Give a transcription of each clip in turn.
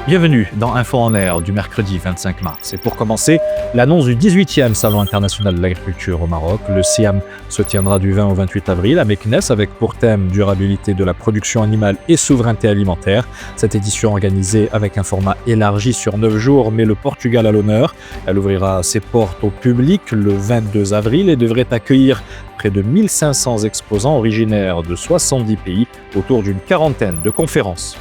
Bienvenue dans Info en Air du mercredi 25 mars. Et pour commencer, l'annonce du 18e Salon international de l'agriculture au Maroc. Le SIAM se tiendra du 20 au 28 avril à Meknès avec pour thème durabilité de la production animale et souveraineté alimentaire. Cette édition organisée avec un format élargi sur 9 jours met le Portugal à l'honneur. Elle ouvrira ses portes au public le 22 avril et devrait accueillir près de 1500 exposants originaires de 70 pays autour d'une quarantaine de conférences.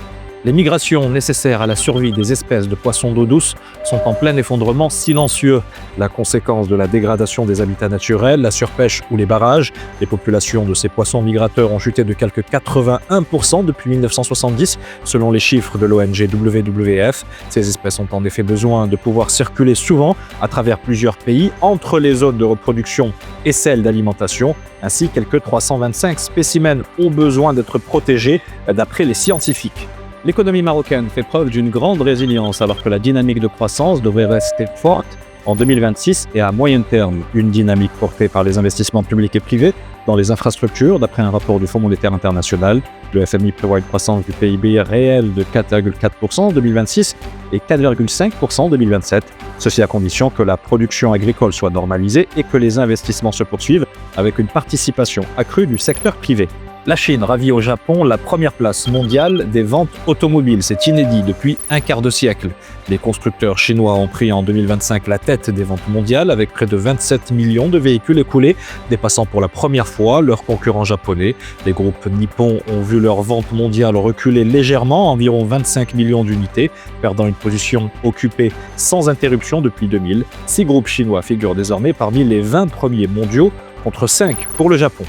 Les migrations nécessaires à la survie des espèces de poissons d'eau douce sont en plein effondrement silencieux. La conséquence de la dégradation des habitats naturels, la surpêche ou les barrages, les populations de ces poissons migrateurs ont chuté de quelque 81% depuis 1970, selon les chiffres de l'ONG WWF. Ces espèces ont en effet besoin de pouvoir circuler souvent à travers plusieurs pays entre les zones de reproduction et celles d'alimentation. Ainsi, quelques 325 spécimens ont besoin d'être protégés d'après les scientifiques. L'économie marocaine fait preuve d'une grande résilience alors que la dynamique de croissance devrait rester forte en 2026 et à moyen terme. Une dynamique portée par les investissements publics et privés dans les infrastructures. D'après un rapport du Fonds monétaire international, le FMI prévoit une croissance du PIB réel de 4,4% en 2026 et 4,5% en 2027. Ceci à condition que la production agricole soit normalisée et que les investissements se poursuivent avec une participation accrue du secteur privé. La Chine ravit au Japon la première place mondiale des ventes automobiles. C'est inédit depuis un quart de siècle. Les constructeurs chinois ont pris en 2025 la tête des ventes mondiales avec près de 27 millions de véhicules écoulés, dépassant pour la première fois leurs concurrents japonais. Les groupes nippons ont vu leurs ventes mondiales reculer légèrement, environ 25 millions d'unités, perdant une position occupée sans interruption depuis 2000. 6 groupes chinois figurent désormais parmi les 20 premiers mondiaux, contre 5 pour le Japon.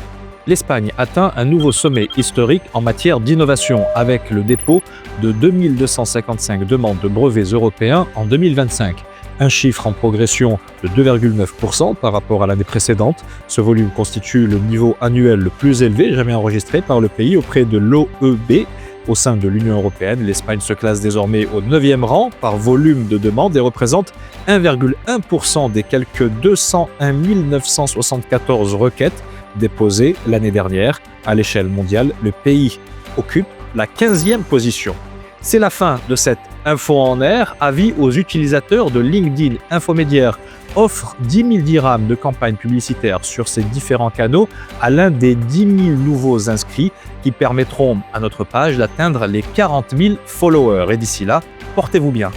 L'Espagne atteint un nouveau sommet historique en matière d'innovation avec le dépôt de 2255 demandes de brevets européens en 2025. Un chiffre en progression de 2,9% par rapport à l'année précédente. Ce volume constitue le niveau annuel le plus élevé jamais enregistré par le pays auprès de l'OEB. Au sein de l'Union européenne, l'Espagne se classe désormais au 9e rang par volume de demandes et représente 1,1% des quelques 201 974 requêtes déposées l'année dernière. À l'échelle mondiale, le pays occupe la 15e position. C'est la fin de cette Info en Air. Avis aux utilisateurs de LinkedIn. Infomédiaire offre 10 000 dirhams de campagne publicitaire sur ses différents canaux à l'un des 10 000 nouveaux inscrits qui permettront à notre page d'atteindre les 40 000 followers. Et d'ici là, portez-vous bien.